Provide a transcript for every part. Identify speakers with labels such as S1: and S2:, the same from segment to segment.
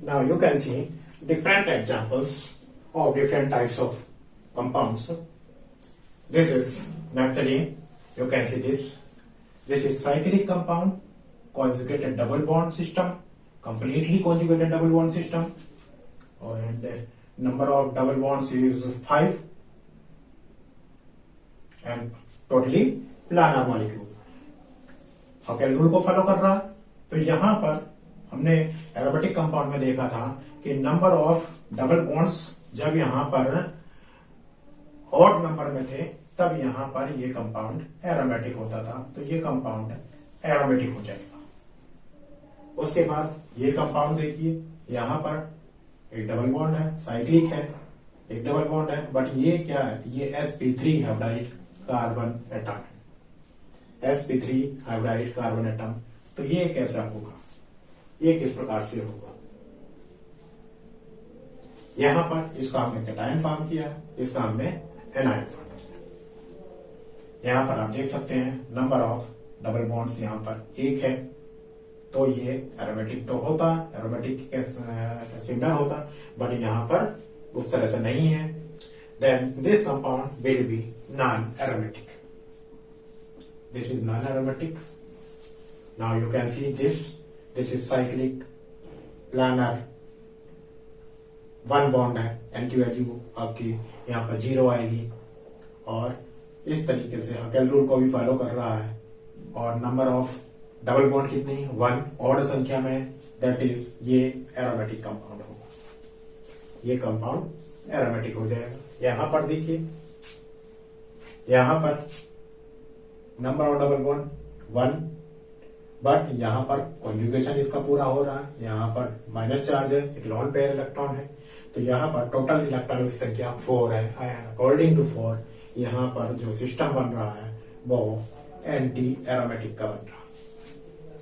S1: Now you can see different examples of different types of compounds. This is naphthalene. You can see this. This is cyclic compound, conjugated double bond system, completely conjugated double bond system, and number of double bonds is 5 and totally planar molecule. Hückel rule को follow कर रहा। तो यहां पर हमने aromatic compound में देखा था कि नंबर ऑफ डबल बॉन्ड्स जब यहां पर ऑड नंबर में थे तब यहां पर ये कंपाउंड एरोमेटिक होता था, तो ये कंपाउंड एरोमेटिक हो जाएगा। उसके बाद ये कंपाउंड देखिए, यहां पर एक डबल बॉन्ड है, साइक्लिक है, एक डबल बॉन्ड है, बट ये क्या है, ये sp3 हाइब्रिड कार्बन एटम है, sp3 हाइब्रिड कार्बन एटम। तो ये कैसा होगा, ये किस प्रकार से होगा। यहां पर इसका हमने कैटायन फॉर्म किया है, इसका हमने एनायन फॉर्म किया। यहां पर आप देख सकते हैं नंबर ऑफ डबल बॉन्ड्स यहां पर 1 है, तो ये एरोमेटिक तो होता, एरोमेटिक सिमिलर होता, बट यहां पर उस तरह से नहीं है। Then this compound will be non aromatic. This is non-aromatic. Now you can see this. This is cyclic, planar. 1 bond है, n की वैल्यू आपकी यहाँ पर 0 आएगी, और इस तरीके से हकेल रूल को भी फॉलो कर रहा है। और नंबर ऑफ डबल बॉन्ड कितनी, 1 ऑड संख्या में, दैट इज ये एरोमेटिक कंपाउंड होगा, ये कंपाउंड एरोमेटिक हो जाएगा। यहां पर देखिए, यहां पर number of double bond 1, but यहां पर कॉन्जुगेशन इसका पूरा हो रहा है, यहां पर माइनस चार्ज है, एक लॉन पेयर इलेक्ट्रॉन है, तो यहां पर टोटल इलेक्ट्रॉनों की संख्या 4 है। अकॉर्डिंग टू 4 यहां पर जो सिस्टम बन रहा है वो एंटी एरोमेटिक का बन रहा है,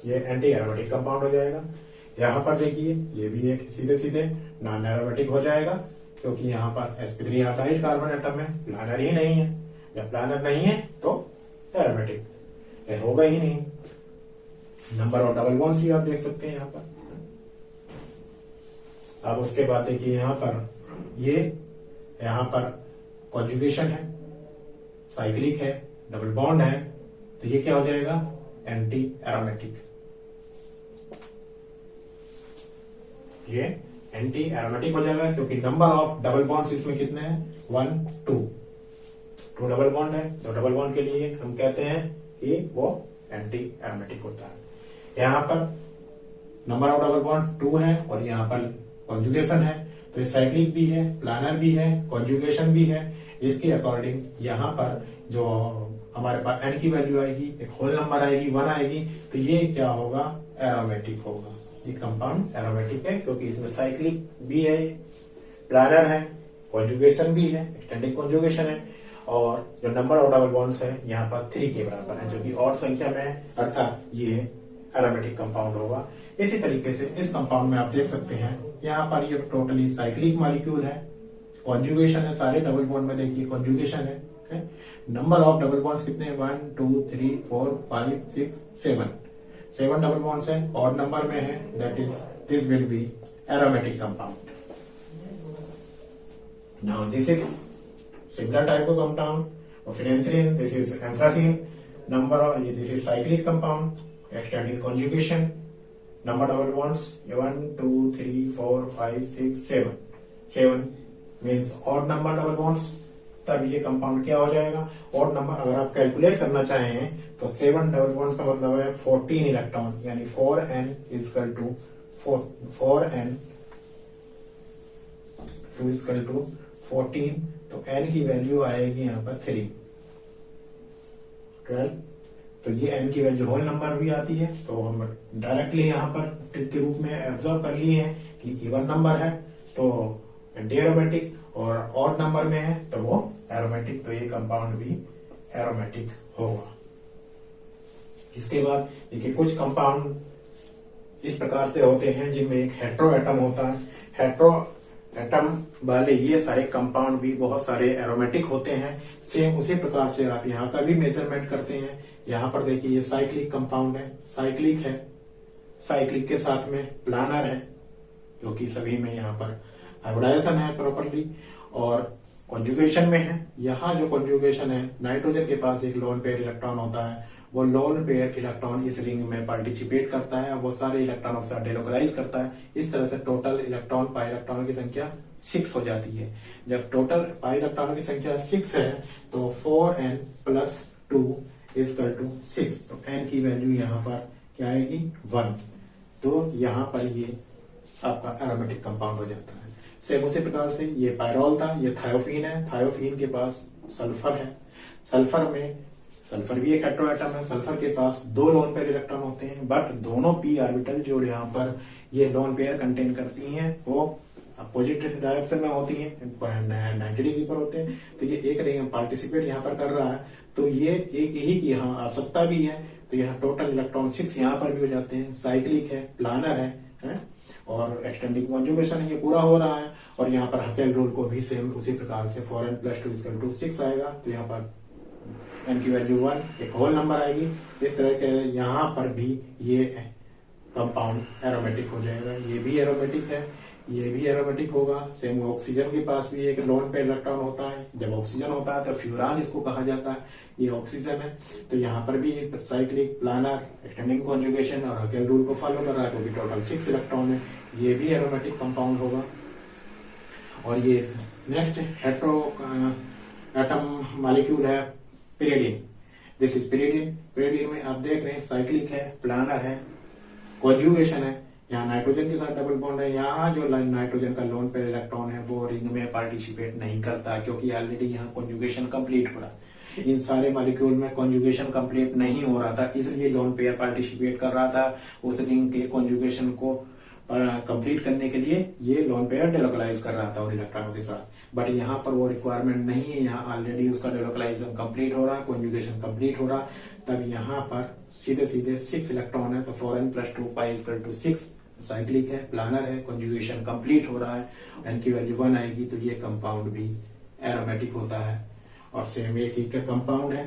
S1: ये एंटी एरोमेटिक कंपाउंड हो जाएगा। यहां पर देखिए, ये भी एक सीधे सीधे नॉन एरोमेटिक हो जाएगा, क्योंकि यहाँ पर sp3 हाइब्रिड कार्बन एटम है, प्लानर ही नहीं है। जब प्लानर नहीं है तो एरोमेटिक होगा ही नहीं। नंबर ऑफ डबल बॉन्ड्स भी आप देख सकते हैं यहाँ पर। अब उसके बाद देखिए यहाँ पर, ये यहाँ पर कॉन्जुगेशन है, साइक्लिक है, डबल बॉन्ड है, तो ये क्या हो जाएगा, एंटी एरोमेटिक। ये एंटी एरोमेटिक हो जाएगा, क्योंकि नंबर ऑफ डबल बॉन्ड्स इसमें कितने हैं, 1 2 डबल बॉन्ड है, तो डबल बॉन्ड के लिए हम कहते हैं कि वो एंटी एरोमेटिक होता है। यहाँ पर नंबर ऑफ डबल बॉन्ड 2 है, और यहाँ पर कॉन्जुगेशन है, तो ये साइक्लिक भी है, प्लानर भी है, कॉन्जुगेशन भी है। इसके अकॉर्डिंग यहाँ पर जो हमारे पास n की वैल्यू आएगी, एक होल नंबर आएगी, 1 आएगी, तो ये क्या होगा, एरोमेटिक होगा। ये कंपाउंड एरोमेटिक है, क्योंकि इसमें साइक्लिक भी है, प्लानर है, कॉन्जुगेशन भी है, एक्सटेंडेड कॉन्जुगेशन है, और जो नंबर ऑफ डबल बॉन्ड्स है यहाँ पर 3 के बराबर है, जो कि ऑड संख्या में है, अर्थात ये एरोमेटिक कंपाउंड होगा। इसी तरीके से इस कंपाउंड में आप देख सकते हैं, यहाँ पर ये टोटली साइक्लिक मॉलिक्यूल है, कॉन्जुगेशन है, सारे डबल बॉन्ड में देखिए कॉन्जुगेशन है। नंबर ऑफ डबल बॉन्ड्स कितने हैं, 1 2 3 4 5 6 7 डबल बॉन्ड्स है, ऑड नंबर में है, that is this will be aromatic compound. Now this is similar type of compound of phenanthrene. This is anthracene. This is cyclic compound, extended conjugation. Number double bonds 1 2 3 4 5 6 7 7 means odd number double bonds। तब ये compound क्या हो जाएगा, odd number। अगर आप calculate करना चाहें तो 7 डबल बॉन्ड्स का मतलब है 14 इलेक्ट्रॉन, यानी 4n is equal to 4n 2 is equal to 14, तो n की वैल्यू आएगी यहाँ पर 3 12। तो ये n की वैल्यू होल नंबर भी आती है, तो हम डायरेक्टली यहाँ पर ट्रिक के रूप में एब्जॉर्व कर लिए हैं कि इवन नंबर है तो एंटी एरोमेटिक, और ऑड नंबर में है तो वो एरोमेटिक, तो ये कंपाउंड भी एरोमेटिक होगा। इसके बाद देखिए, कुछ कंपाउंड इस प्रकार से होते हैं जिनमें एक हेट्रो एटम होता है। हेट्रो एटम वाले ये सारे कंपाउंड भी बहुत सारे एरोमेटिक होते हैं। सेम उसी प्रकार से आप यहाँ का भी मेजरमेंट करते हैं। यहाँ पर देखिए, ये साइक्लिक कंपाउंड है, साइक्लिक है, साइक्लिक के साथ में प्लानर है, क्योंकि सभी में यहाँ पर हाइब्रिडाइजेशन है प्रॉपरली और कॉन्जुगेशन में है। यहाँ जो कॉन्जुगेशन है, नाइट्रोजन के पास एक लोन पेयर इलेक्ट्रॉन होता है, वो लोन पेयर इलेक्ट्रॉन इस रिंग में पार्टिसिपेट करता है, वो सारे इलेक्ट्रॉनों के साथ डेलोकलाइज करता है। इस तरह से टोटल इलेक्ट्रॉन पाई इलेक्ट्रॉनों की संख्या 6 हो जाती है। जब टोटल पाई इलेक्ट्रॉनों की संख्या 6 है तो 4n + 2 = 6। तो n की वैल्यू यहाँ पर क्या आएगी 1। तो यहाँ पर ये आपका एरोमेटिक कंपाउंड हो जाता है। सेम उसी प्रकार से ये पायरोल था, ये थायोफीन है। थायोफीन के पास सल्फर है। सल्फर भी एक हेटेरो एटम है। सल्फर के पास 2 लोन पेयर इलेक्ट्रॉन होते हैं, बट दोनों p ऑर्बिटल जो यहाँ पर ये लोन पेयर कंटेन करती हैं वो अपोजिट डायरेक्शन में होती हैं, 90 डिग्री पर होते हैं। तो ये एक रिंग पार्टिसिपेट यहाँ पर कर रहा है, तो ये एक ही की यहाँ आवश्यकता भी है। तो यहाँ टोटल इलेक्ट्रॉन 6 यहाँ पर भी हो जाते हैं। साइक्लिक है, प्लानर है और एक्सटेंडिंग कॉन्जुगेशन है, ये पूरा हो रहा है। और यहाँ पर हकेल रूल को भी सेम उसी प्रकार से 4n + 2 = 6 आएगा। तो यहाँ पर n की वैल्यू 1 एक होल नंबर आएगी। इस तरह के यहाँ पर भी ये कंपाउंड एरोमेटिक हो जाएगा। ये भी एरोमेटिक है, ये भी एरोमेटिक होगा। सेम ऑक्सीजन के पास भी एक लोन पे इलेक्ट्रॉन होता है। जब ऑक्सीजन होता है तो फ्यूरान इसको कहा जाता है, ये ऑक्सीजन है। तो यहाँ पर भी साइक्लिक, प्लानर, एक्सटेंडिंग कॉन्जुगेशन और हकेल रूल को फॉलो कर रहा है, क्योंकि टोटल 6 इलेक्ट्रॉन है। ये भी एरोमेटिक कंपाउंड होगा। और ये नेक्स्ट हेटेरो एटम मॉलिक्यूल है pyridine. This is pyridine. Pyridine में आप देख रहे हैं साइक्लिक है, प्लानर है, कॉन्जुगेशन है। यहाँ नाइट्रोजन के साथ डबल बॉन्ड है। यहाँ जो नाइट्रोजन का लोन पेयर इलेक्ट्रॉन है वो रिंग में पार्टिसिपेट नहीं करता, क्योंकि ऑलरेडी यहाँ कॉन्जुगेशन कंप्लीट हो रहा है। इन सारे मॉलिक्यूल में कॉन्जुगेशन कंप्लीट नहीं हो रहा था, इसलिए लोन पेयर पार्टिसिपेट कर रहा था। उस रिंग के कॉन्जुगेशन को कंप्लीट करने के लिए ये लोन पेयर डेलोकलाइज कर रहा था उन इलेक्ट्रॉनों के साथ। बट यहाँ पर वो रिक्वायरमेंट नहीं है। यहाँ ऑलरेडी उसका डेलोकलाइजेशन कंप्लीट हो रहा है, कॉन्जुगेशन कंप्लीट हो रहा है। तब यहाँ पर सीधे 6 इलेक्ट्रॉन है, तो 4n + 2 = 6। साइक्लिक है, प्लानर है, कॉन्जुगेशन कंप्लीट हो रहा है, n की वैल्यू 1 आएगी। तो ये कंपाउंड भी एरोमेटिक होता है। और सेम एक ही का कंपाउंड है।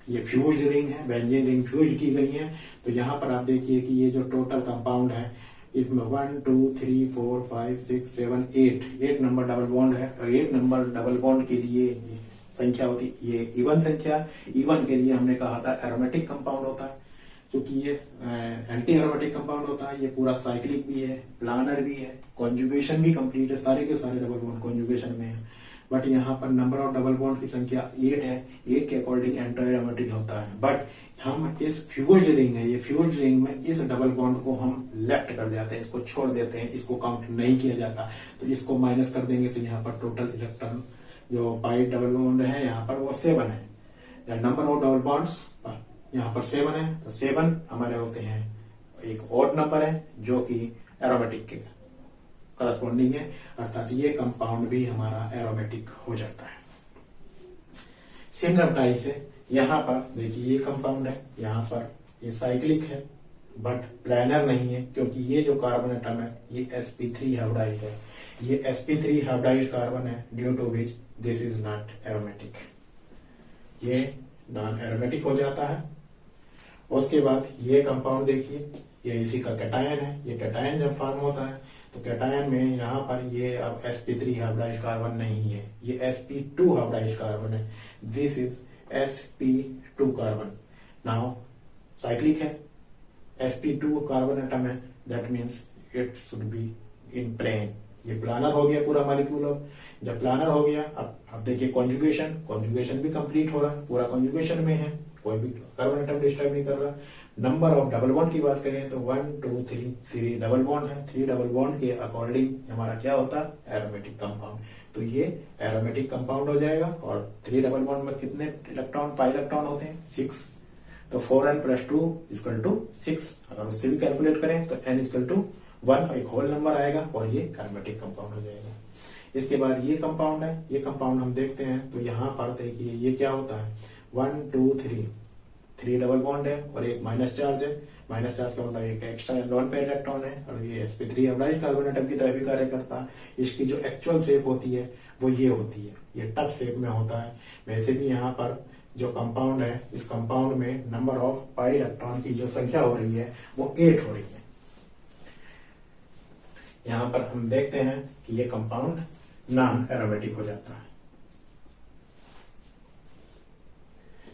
S1: ये फ्यूज्ड रिंग है, बेंजीन रिंग फ्यूज की गई है। तो यहाँ पर आप देखिए कि ये जो टोटल कंपाउंड है इसमें 1 2 3 4 5 6 7 8 नंबर डबल बॉन्ड है। और 8 नंबर डबल बॉन्ड के लिए संख्या होती है ये इवन संख्या। इवन के लिए हमने कहा था एरोमेटिक कंपाउंड होता है, क्योंकि ये एंटी एरोमेटिक कंपाउंड होता है। ये पूरा साइक्लिक भी है, प्लानर भी है, कॉन्जुगेशन भी कंप्लीट है, सारे के सारे डबल बॉन्ड कॉन्जुगेशन में है। बट यहाँ पर नंबर ऑफ डबल बॉन्ड की संख्या 8 है। 8 के अकॉर्डिंग एंटी एरोमेटिक होता है। बट हम इस फ्यूज्ड रिंग है, ये फ्यूज्ड रिंग में इस डबल बॉन्ड को हम लेफ्ट कर जाते हैं, इसको छोड़ देते हैं, इसको काउंट नहीं किया जाता। तो इसको माइनस कर देंगे तो यहाँ पर टोटल इलेक्ट्रॉन जो पाई डबल बॉन्ड है यहाँ पर वो 7 है। नंबर ऑफ डबल बॉन्ड्स यहाँ पर 7 है। तो 7 हमारे होते हैं एक ऑड नंबर है जो कि एरोमेटिक के करस्पॉन्डिंग है, अर्थात ये कंपाउंड भी हमारा एरोमेटिक हो जाता है। सिमिलर टाइप से यहाँ पर देखिए ये कंपाउंड है, यहाँ पर ये साइक्लिक है बट प्लानर नहीं है, क्योंकि ये जो कार्बन एटम है ये sp3 हाइब्रिडाइड है। ये sp3 हाइब्रिडाइड कार्बन है, due to which this is not aromatic. ये नॉन एरोमेटिक हो जाता है। उसके बाद ये कंपाउंड देखिए, ये इसी का कैटायन है। ये कैटायन जब फॉर्म होता है तो कैटायन में यहाँ पर ये अब sp3 हाइब्रिडाइड कार्बन नहीं है, ये sp2 हाइब्रिडाइड कार्बन है। This is sp2 carbon. Now cyclic है, sp2 कार्बन एटम है, that means it should be in plane. ये प्लानर हो गया पूरा मॉलिक्यूल। अब जब प्लानर हो गया, अब देखिए कॉन्जुगेशन भी कंप्लीट हो रहा है, पूरा कॉन्जुगेशन में है, कोई भी कार्बन एटम डिस्टर्ब नहीं कर रहा। नंबर ऑफ डबल बॉन्ड की बात करें तो 1 2 3 डबल बॉन्ड है। 3 डबल बॉन्ड के अकॉर्डिंग हमारा क्या होता है एरोमेटिक कंपाउंड। तो ये एरोमेटिक कंपाउंड हो जाएगा। और 3 डबल बॉन्ड में कितने इलेक्ट्रॉन पाई इलेक्ट्रॉन होते हैं 6। तो 4n + 2 = 6। अगर उससे भी कैलकुलेट करें तो n = 1 एक होल नंबर आएगा और ये एरोमेटिक कंपाउंड हो जाएगा। इसके बाद ये कंपाउंड है, ये कंपाउंड हम देखते हैं तो यहाँ पर देखिए ये क्या होता है 1 2 3 डबल बॉन्ड है और एक माइनस चार्ज है। माइनस चार्ज का मतलब एक एक्स्ट्रा लोन पेयर इलेक्ट्रॉन है और ये sp3 हाइब्रिडाइड कार्बन एटम की तरह भी कार्य करता है। इसकी जो एक्चुअल शेप होती है वो ये होती है, ये टफ शेप में होता है। वैसे भी यहाँ पर जो कंपाउंड है, इस कंपाउंड में नंबर ऑफ पाई इलेक्ट्रॉन की जो संख्या हो रही है वो 8 हो रही है। यहाँ पर हम देखते हैं कि ये कंपाउंड नॉन एरोमेटिक हो जाता है।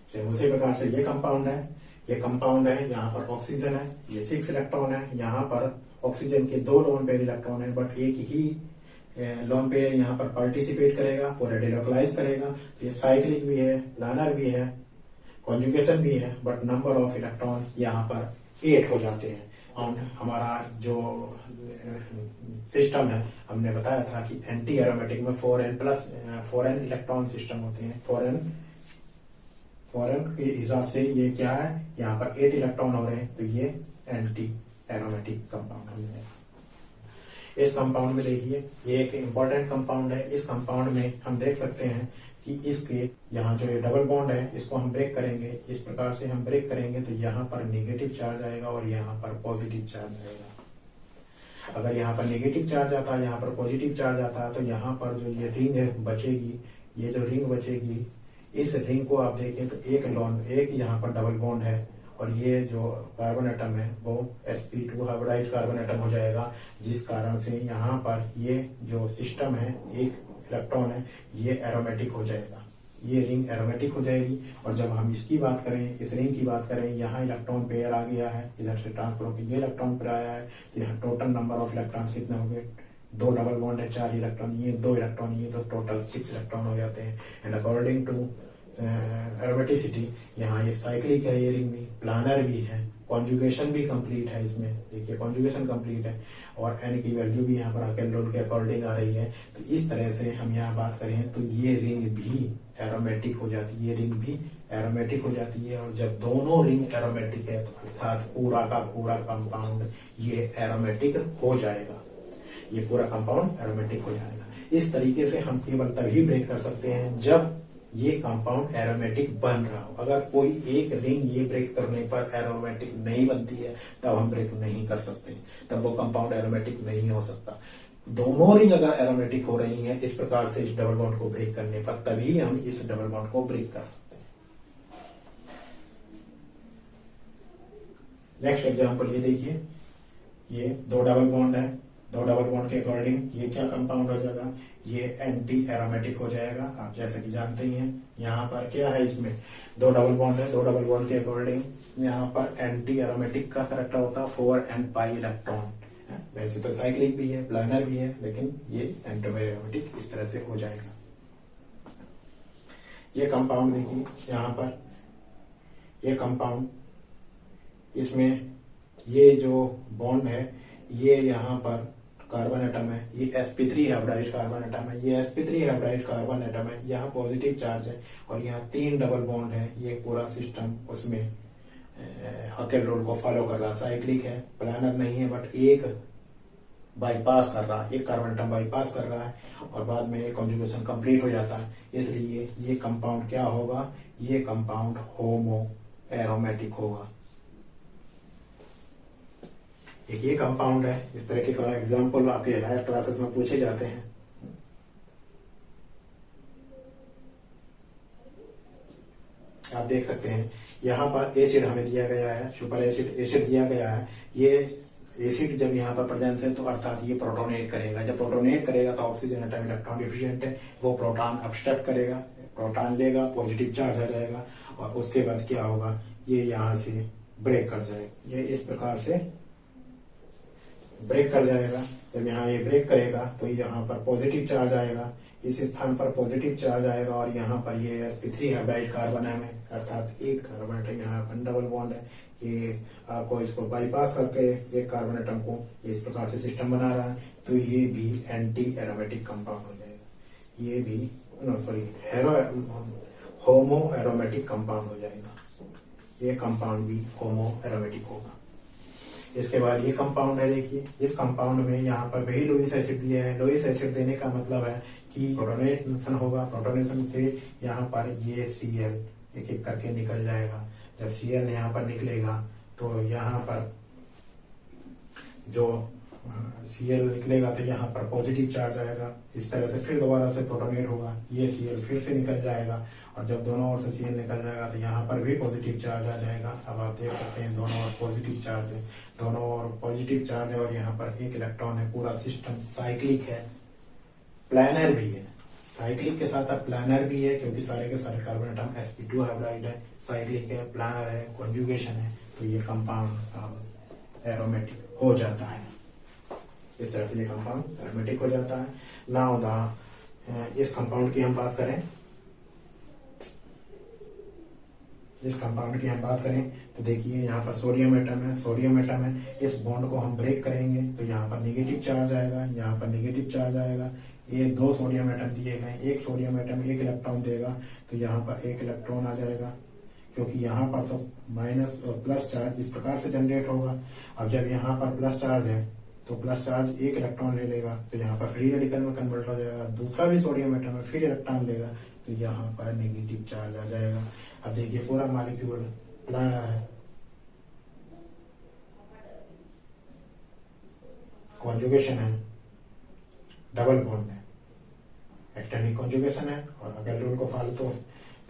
S1: सेम उसी प्रकार से ये कंपाउंड है, यहाँ पर ऑक्सीजन है, ये 6 इलेक्ट्रॉन है, यहाँ पर ऑक्सीजन के 2 लोन पेयर इलेक्ट्रॉन है, बट एक ही लोन पेयर यहाँ पर पार्टिसिपेट करेगा, पूरा डिलोकलाइज करेगा। तो ये साइक्लिक भी है, प्लानर भी है, कॉन्जुगेशन भी है, बट नंबर ऑफ इलेक्ट्रॉन यहाँ पर 8 हो जाते हैं। और हमारा जो सिस्टम है, हमने बताया था कि एंटी एरोमेटिक में 4n इलेक्ट्रॉन सिस्टम होते हैं। 4n के हिसाब से ये क्या है, यहाँ पर 8 इलेक्ट्रॉन हो रहे हैं, तो ये एंटी एरोमेटिक कंपाउंड हो जाएगा। इस कंपाउंड में देखिए, ये एक इंपॉर्टेंट कंपाउंड है। इस कंपाउंड में हम देख सकते हैं कि इसके यहाँ जो ये डबल बॉन्ड है, इसको हम ब्रेक करेंगे, इस प्रकार से हम ब्रेक करेंगे तो यहाँ पर नेगेटिव चार्ज आएगा और यहाँ पर पॉजिटिव चार्ज आएगा। अगर यहाँ पर नेगेटिव चार्ज आता है, यहाँ पर पॉजिटिव चार्ज आता है, तो यहाँ पर जो ये रिंग बचेगी, ये जो रिंग बचेगी, इस रिंग को आप देखें तो एक यहाँ पर डबल बॉन्ड है और ये जो कार्बन एटम है वो sp2 हाइब्रिडाइज्ड कार्बन एटम हो जाएगा, जिस कारण से यहाँ पर ये जो सिस्टम है, एक इलेक्ट्रॉन है, ये एरोमेटिक हो जाएगा, ये रिंग एरोमेटिक हो जाएगी। और जब हम इसकी बात करें, इस रिंग की बात करें, यहाँ इलेक्ट्रॉन पेयर आ गया है, इधर से ट्रांसफर होकर ये इलेक्ट्रॉन पेयर आया है, तो यहाँ टोटल नंबर ऑफ इलेक्ट्रॉन्स कितने हो गए, 2 डबल बॉन्ड है, 4 इलेक्ट्रॉन, ये 2 इलेक्ट्रॉन, ये तो टोटल 6 इलेक्ट्रॉन हो जाते हैं। एंड अकॉर्डिंग टू एरोमेटिसिटी, यहाँ ये साइक्लिक है, ये रिंग भी प्लानर भी है, कॉन्जुगेशन भी कंप्लीट है, इसमें देखिए कॉन्जुगेशन कंप्लीट है, और एन की वैल्यू भी यहाँ पर अकेल रोल के अकॉर्डिंग आ रही है। तो इस तरह से हम यहाँ बात करें तो ये रिंग भी एरोमेटिक हो जाती है, ये रिंग भी एरोमेटिक हो जाती है। और जब दोनों रिंग एरोमेटिक है तो अर्थात पूरा का पूरा कंपाउंड ये एरोमेटिक हो जाएगा, ये पूरा कंपाउंड एरोमेटिक हो जाएगा। इस तरीके से हम केवल तभी ब्रेक कर सकते हैं जब ये कंपाउंड एरोमेटिक बन रहा हो। अगर कोई एक रिंग ये ब्रेक करने पर एरोमेटिक नहीं बनती है, तब हम ब्रेक नहीं कर सकते, तब वो कंपाउंड एरोमेटिक नहीं हो सकता। दोनों रिंग अगर एरोमेटिक हो रही हैं इस प्रकार से इस डबल बॉन्ड को ब्रेक करने पर, तभी हम इस डबल बॉन्ड को ब्रेक कर सकते हैं। नेक्स्ट एग्जांपल ये देखिए, ये 2 डबल बॉन्ड है, 2 डबल बॉन्ड के अकॉर्डिंग ये क्या कंपाउंड हो जाएगा, ये एंटी एरोमेटिक हो जाएगा। आप जैसे कि जानते ही हैं, यहाँ पर क्या है, इसमें 2 डबल बॉन्ड है, 2 डबल बॉन्ड के अकॉर्डिंग यहाँ पर एंटी एरोमेटिक का करेक्टर होता है 4n पाई इलेक्ट्रॉन। वैसे तो साइक्लिक भी है, प्लानर भी है, लेकिन ये एंटी एरोमेटिक इस तरह से हो जाएगा। ये कंपाउंड देखिए, यहाँ पर ये कंपाउंड, इसमें ये जो बॉन्ड है, ये यहाँ पर कार्बन एटम है, ये sp3 हाइब्रिडाइज्ड कार्बन एटम है, ये sp3 हाइब्रिडाइज्ड कार्बन एटम है, यहाँ पॉजिटिव चार्ज है और यहाँ 3 डबल बॉन्ड है। ये पूरा सिस्टम उसमें हकेल रूल को फॉलो कर रहा, साइक्लिक है, प्लानर नहीं है, बट एक बाईपास कर रहा है, एक कार्बन एटम बाईपास कर रहा है और बाद में कॉन्जुगेशन कंप्लीट हो जाता है। इसलिए ये कंपाउंड क्या होगा, ये कंपाउंड होमो एरोमेटिक होगा। एक ये कंपाउंड है, इस तरह के एग्जाम्पल आपके हायर क्लासेस में पूछे जाते हैं। आप देख सकते हैं यहाँ पर एसिड हमें दिया गया है, सुपर एसिड दिया गया है। ये एसिड जब यहाँ पर प्रेजेंस है तो अर्थात ये प्रोटोनेट करेगा, जब प्रोटोनेट करेगा तो ऑक्सीजन एटम इलेक्ट्रॉन डिफिशिएंट है, वो प्रोटॉन अब्स्ट्रैक्ट करेगा, प्रोटॉन लेगा, पॉजिटिव चार्ज आ जाएगा और उसके बाद क्या होगा, ये यहाँ से ब्रेक कर जाएगा। ये इस प्रकार से ब्रेक कर जाएगा। जब यहाँ ये ब्रेक करेगा तो यहाँ पर पॉजिटिव चार्ज आएगा, इस स्थान पर पॉजिटिव चार्ज आएगा और यहाँ पर ये sp3 हाइब्रिडाइज्ड कार्बन है, अर्थात एक कार्बन एटम यहाँ पर डबल बॉन्ड है। ये आपको इसको बाईपास करके एक कार्बन एटम को इस प्रकार से सिस्टम बना रहा है, तो ये भी एंटी एरोमेटिक कंपाउंड हो जाएगा, ये भी होमो एरोमेटिक कंपाउंड हो जाएगा। ये कंपाउंड भी होमो एरोमेटिक होगा। इसके बाद ये कंपाउंड है, देखिए इस कंपाउंड में यहाँ पर वही लोइस एसिड दिया है। लोइस एसिड देने का मतलब है कि प्रोटोनेशन होगा, प्रोटोनेशन से यहाँ पर ये Cl एक एक करके निकल जाएगा। जब Cl यहाँ पर निकलेगा तो यहाँ पर जो Cl निकलेगा तो यहाँ पर पॉजिटिव चार्ज आएगा, इस तरह से फिर दोबारा से प्रोटोनेट होगा, ये Cl फिर से निकल जाएगा, और जब दोनों ओर से Cl निकल जाएगा तो यहाँ पर भी पॉजिटिव चार्ज आ जाएगा। अब आप देख सकते हैं दोनों ओर पॉजिटिव चार्ज है, दोनों ओर पॉजिटिव चार्ज है, और यहाँ पर एक इलेक्ट्रॉन है। पूरा सिस्टम साइक्लिक है, प्लानर भी है। साइक्लिक के साथ अब प्लानर भी है, क्योंकि सारे के सारे कार्बन एटम sp2 हाइब्रिड है, साइक्लिक है, प्लानर है, कॉन्जुगेशन है, तो ये कंपाउंड अब एरोमेटिक हो जाता है। इस तरह से ये कंपाउंड एरोमेटिक हो जाता है। नाउ इस कंपाउंड की हम बात करें, तो देखिए यहाँ पर सोडियम एटम है, इस बॉन्ड को हम ब्रेक करेंगे तो यहाँ पर निगेटिव चार्ज आएगा, यहाँ पर निगेटिव चार्ज आएगा। ये दो सोडियम एटम दिए गए, एक सोडियम एटम एक इलेक्ट्रॉन देगा, तो यहाँ पर एक इलेक्ट्रॉन आ जाएगा, क्योंकि यहाँ पर तो माइनस और प्लस चार्ज इस प्रकार से जनरेट होगा। अब जब यहाँ पर प्लस चार्ज है तो प्लस चार्ज एक इलेक्ट्रॉन ले लेगा, तो यहाँ पर फ्री रेडिकल में कन्वर्ट हो जाएगा। दूसरा भी सोडियम एटम है, फिर इलेक्ट्रॉन लेगा, तो यहाँ पर नेगेटिव चार्ज आ जाएगा। अब देखिए पूरा मॉलिक्यूल प्लानर है, कॉन्जुगेशन है, डबल बॉन्ड है, एक्सटेंडिंग कॉन्जुगेशन है, और अगर रूल को फॉलो तो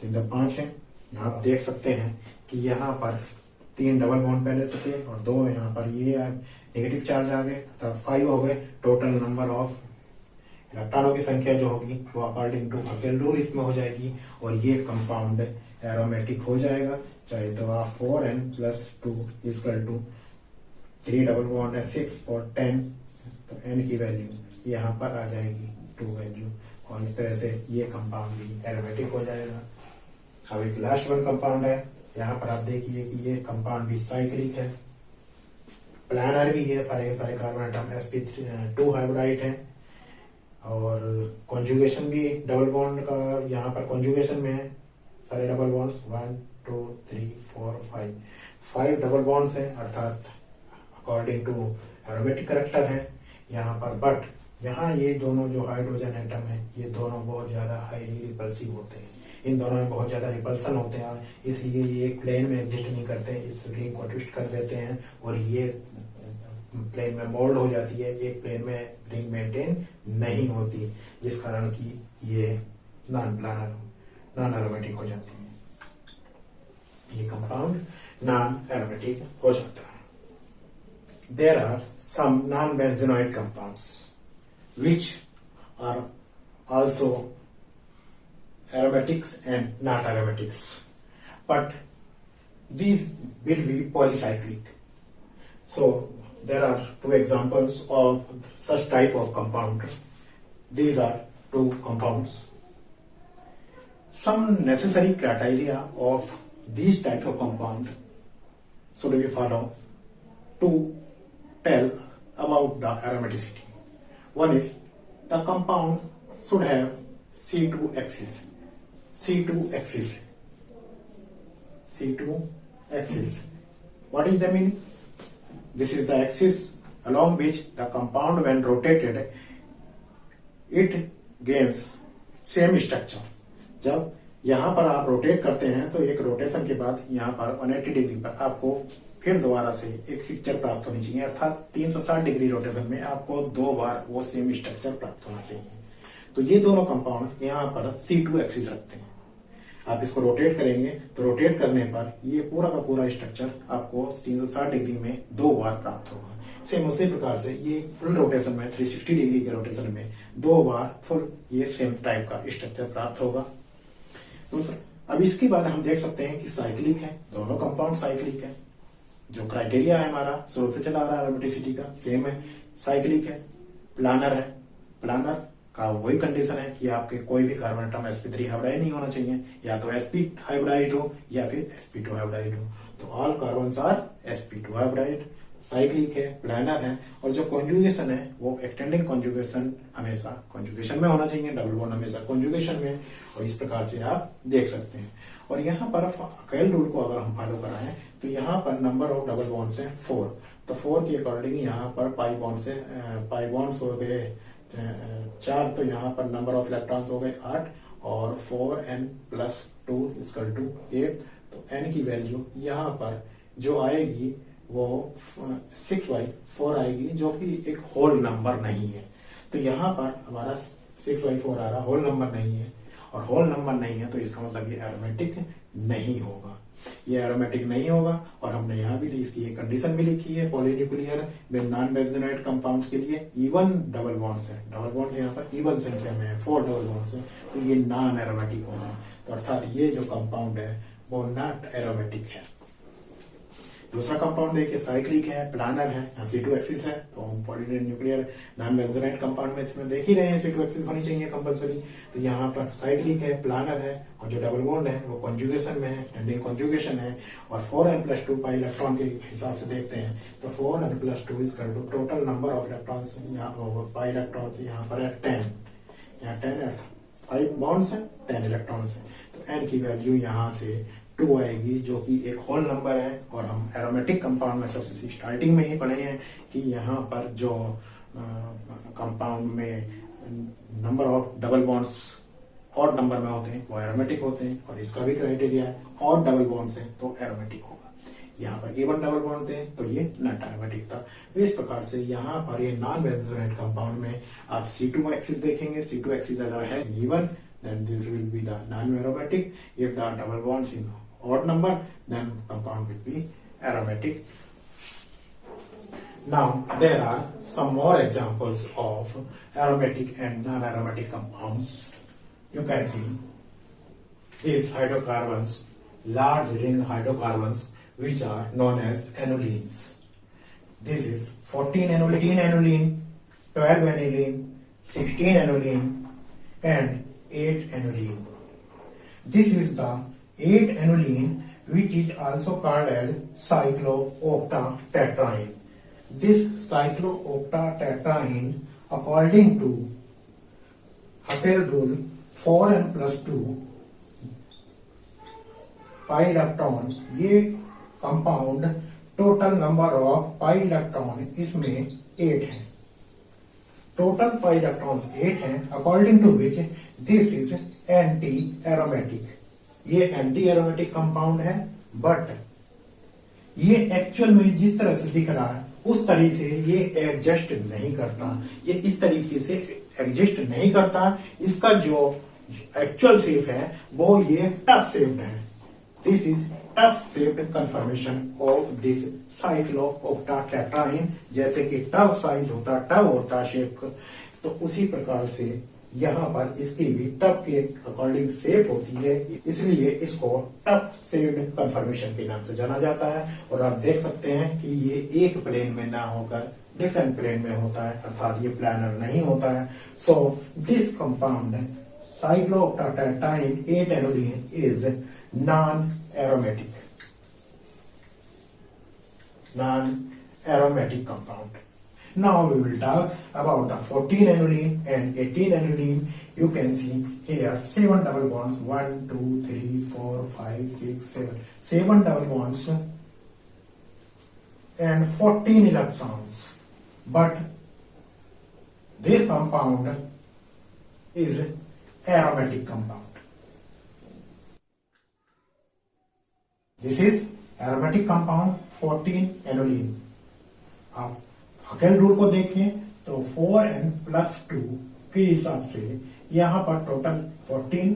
S1: 3-5 है। यहाँ आप देख सकते हैं कि यहाँ पर 3 डबल बॉन्ड पहले से थे और 2 यहाँ पर ये नेगेटिव चार्ज आ गए, अर्थात 5 हो गए। टोटल नंबर ऑफ इलेक्ट्रॉनों की संख्या जो होगी वो अकॉर्डिंग टू हकेल रूल इसमें हो जाएगी, और ये कंपाउंड एरोमेटिक हो जाएगा। चाहे तो आप 4n+2 = 3 डबल बॉन्ड है 6 और 10, तो n की वैल्यू यहाँ पर आ जाएगी 2 वैल्यू, और इस तरह से ये कंपाउंड भी एरोमेटिक हो जाएगा। अब एक लास्ट वन कंपाउंड है, यहाँ पर आप देखिए कि ये कंपाउंड भी साइक्लिक है, प्लानर भी है, सारे के सारे कार्बन एटम sp2 हाइब्रिड है, और कॉन्जुगेशन भी डबल बॉन्ड का यहाँ पर कॉन्जुगेशन में है। सारे डबल बॉन्ड्स 1 2 3 4 5 डबल बॉन्ड्स हैं, अर्थात अकॉर्डिंग टू एरोमेटिक कैरेक्टर है यहाँ पर। बट यहाँ ये दोनों जो हाइड्रोजन एटम है, ये दोनों बहुत ज्यादा हाईली रिपल्सिव होते हैं, इन दोनों में बहुत ज्यादा रिपल्सन होते हैं, इसलिए ये एक प्लेन में एग्जिस्ट नहीं करते, इस रिंग को ट्विस्ट कर देते हैं और ये प्लेन में मोल्ड हो जाती है, एक प्लेन में रिंग मेंटेन नहीं होती, जिस कारण की ये नॉन एरोमेटिक हो जाती है। ये कंपाउंड नॉन एरोमेटिक हो जाता है। There are some non benzenoid compounds which are also aromatics and not aromatics, but these will be polycyclic. So there are 2 examples of such type of compound. These are 2 compounds. Some necessary criteria of these type of compound should be followed to tell about the aromaticity. One is the compound should have C2 axis. What is the meaning? This is the axis along which the compound when rotated it gains same structure. जब यहाँ पर आप rotate करते हैं तो एक rotation के बाद यहाँ पर 180 डिग्री पर आपको फिर दोबारा से एक पिक्चर प्राप्त होनी चाहिए, अर्थात 360 डिग्री रोटेशन में आपको 2 बार वो सेम स्ट्रक्चर प्राप्त होना चाहिए। तो ये दोनों कंपाउंड यहाँ पर C2 एक्सिस रखते हैं। आप इसको रोटेट करेंगे तो रोटेट करने पर ये पूरा का पूरा स्ट्रक्चर आपको 360 डिग्री में 2 बार प्राप्त होगा। सेम उसी प्रकार से ये फुल रोटेशन में 360 डिग्री के रोटेशन में 2 बार फुल ये सेम टाइप का स्ट्रक्चर प्राप्त होगा। अब इसके बाद हम देख सकते हैं कि साइक्लिक है, दोनों कंपाउंड साइक्लिक है। जो क्राइटेरिया है हमारा शुरू से चला आ रहा है एरोमेटिसिटी का सेम है, साइक्लिक है, प्लानर है। प्लानर का वही कंडीशन है कि आपके कोई भी कार्बन एटम sp3 हाइब्रिड नहीं होना चाहिए, या तो sp हाइब्रिड हो या फिर sp2 हाइब्रिड हो। तो all carbons are sp2 hybrid, cyclic है, प्लानर है। और जो कॉन्जुगेशन है वो एक्सटेंडिंग कॉन्जुगेशन हमेशा कॉन्जुगेशन में होना चाहिए, डबल बॉन्ड हमेशा कॉन्जुगेशन में, और इस प्रकार से आप देख सकते हैं। और यहाँ पर हकेल रूल को अगर हम फॉलो कराएं तो यहाँ पर नंबर ऑफ डबल बॉन्ड्स है 4, तो 4 के अकॉर्डिंग यहाँ पर पाई बॉन्ड्स हो गए 4, तो यहाँ पर नंबर ऑफ इलेक्ट्रॉन्स हो गए 8, और 4n+2 = 8, तो n की वैल्यू यहाँ पर जो आएगी वो 6/4 आएगी, जो कि एक होल नंबर नहीं है। तो यहाँ पर हमारा 6/4 आ रहा, होल नंबर नहीं है, और होल नंबर नहीं है तो इसका मतलब ये एरोमेटिक नहीं होगा। ये एरोमेटिक नहीं होगा। और हमने यहाँ भी इसकी एक कंडीशन भी लिखी है पॉलीन्यूक्लियर विद नॉन बेंजोनाइट कंपाउंड्स के लिए इवन डबल बॉन्ड्स है। डबल बॉन्ड्स यहाँ पर इवन संख्या में है, 4 डबल बॉन्ड्स है, तो ये नॉन एरोमेटिक होगा। तो अर्थात ये जो कंपाउंड है वो नॉट एरोमेटिक है। दूसरा कंपाउंड देखिए साइक्लिक है, प्लानर है, यहाँ C2 एक्सिस है, तो हम पॉलीन्यूक्लियर नॉन बेंजोनाइट कंपाउंड में इसमें देख ही रहे हैं C2 एक्सिस होनी चाहिए कंपलसरी। तो यहाँ पर साइक्लिक है, प्लानर है, और जो डबल बॉन्ड है वो कॉन्जुगेशन में है, स्टैंडिंग कॉन्जुगेशन है। और 4n+2 पाई इलेक्ट्रॉन के हिसाब से देखते हैं तो 4n+2 is equal to total number of electrons, pi electrons यहाँ पर है 10, यहाँ 10 है, 5 बॉन्ड्स है, 10 इलेक्ट्रॉन्स है। तो n की वैल्यू यहाँ से 2 आएगी, जो कि एक होल नंबर है। और हम एरोमेटिक कंपाउंड में सबसे स्टार्टिंग में ही पढ़े हैं कि यहाँ पर जो कंपाउंड में नंबर ऑफ डबल बॉन्ड्स और नंबर में होते हैं वो एरोमेटिक होते हैं, और इसका भी क्राइटेरिया है और डबल बॉन्ड्स हैं तो एरोमेटिक होगा। यहाँ पर इवन डबल बॉन्ड थे तो ये नॉट एरोमेटिक था। तो इस प्रकार से यहाँ पर ये नॉन बेंजोनाइट कंपाउंड में आप C2 एक्सिस देखेंगे, C2 एक्सिस अगर है even then this will be the non-aromatic. If the double bonds in odd number, then compound will be aromatic. Now there are some more examples of aromatic and non-aromatic compounds. You can see these hydrocarbons, large ring hydrocarbons, which are known as annulenes. This is 14 aniline, 12 aniline, 16 aniline, and 8 aniline. This is the 8 aniline, which is also called as cyclooctatetraene. This cyclooctatetraene, according to Hakel rule, 4n+2 pi electron, ये compound total number of pi electron इसमें 8 है। Total pi electrons 8 हैं, according to which this is anti aromatic. ये anti aromatic compound है, but ये actual में जिस तरह से दिख रहा है उस तरीके से ये एडजस्ट नहीं करता, ये इस तरीके से एडजस्ट नहीं करता। इसका जो एक्चुअल शेप है वो ये टफ शेप्ड है। This is tub shaped conformation of this cyclooctatetraene. जैसे कि टफ साइज होता, टफ होता शेप, तो उसी प्रकार से यहाँ पर इसकी भी टफ के अकॉर्डिंग शेप होती है, इसलिए इसको टफ शेप्ड कन्फर्मेशन के नाम से जाना जाता है। और आप देख सकते हैं कि ये एक प्लेन में ना होकर डिफरेंट प्लेन में होता है, अर्थात ये प्लानर नहीं होता है। So this compound cyclooctatetraene 8 aniline is non-aromatic compound. Now we will talk about the 14 aniline and 18 aniline. You can see here 7 double bonds, 1 2 3 4 5 6 7 double bonds and 14 electrons. But this compound is aromatic compound. This is aromatic compound 14 aniline. आप Hückel rule को देखें तो 4n+2 के हिसाब से यहाँ पर total 14,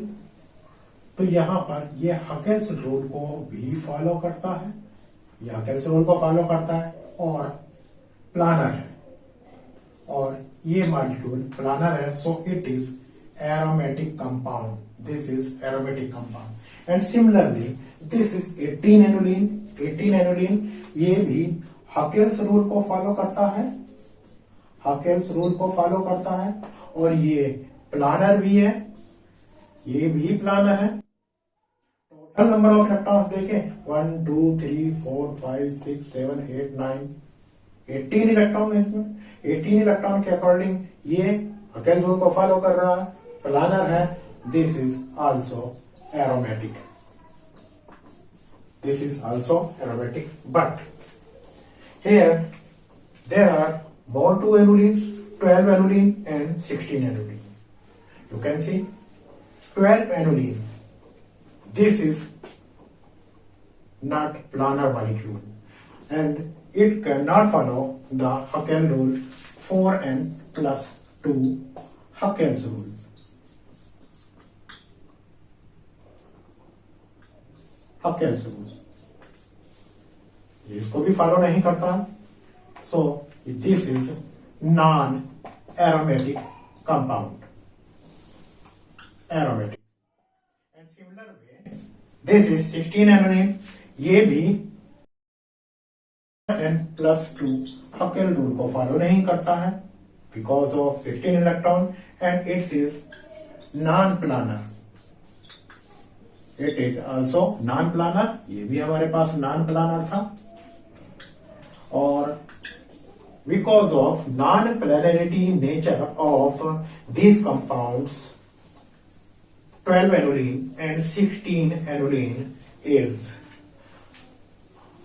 S1: तो यहाँ पर ये हकेल्स रूल को भी फॉलो करता है, ये हकेल्स रूल को फॉलो करता है और प्लानर है, और ये मॉलिक्यूल प्लानर है, so it is aromatic compound. This is aromatic compound. And similarly, this is 18 aniline. 18 aniline ये भी हकेल्स रूल को फॉलो करता है, हकेल्स रूल को फॉलो करता है, और ये प्लानर भी है, ये भी प्लानर है। टोटल नंबर ऑफ इलेक्ट्रॉन्स देखें 1 2 3 4 5 6 7 8 9 18 इलेक्ट्रॉन है इसमें। 18 इलेक्ट्रॉन के अकॉर्डिंग ये हकेल रूल को फॉलो कर रहा है, प्लानर है। This is also aromatic, this is also aromatic, but here there are more 2 anilines, 12 aniline and 16 aniline. You can see 12 aniline, this is not planar molecule, and it cannot follow the Huckel rule 4n plus 2 Huckel's rule. Huckel's rule. ये इसको भी follow नहीं करता. So this is non-aromatic compound. Aromatic. And similar way, this is 16 alanine. ये भी n plus 2 Huckel rule को follow नहीं करता है because of 16 electron and it is non-planar. It is also non-planar. ये भी हमारे पास non-planar था. और because of non-planarity nature of these compounds, 12 aniline and 16 aniline is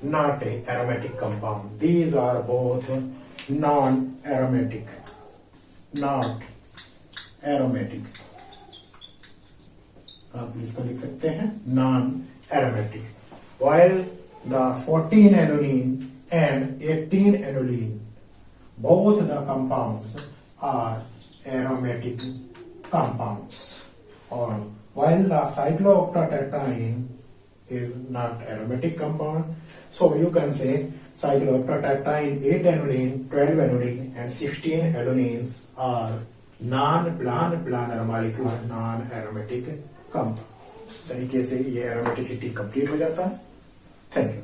S1: not a aromatic compound. These are both non-aromatic, not aromatic. आप इसको लिख सकते हैं non-aromatic. While the 14 aniline and 18 aniline, both the compounds are aromatic compounds. Or while the cyclooctatetraene is not aromatic compound, so you can say cyclooctatetraene 8 aniline, 12 aniline and 16 anilines are non-planar molecule, non-aromatic compound. इस तरीके से ये aromaticity complete हो जाता है. Thank you.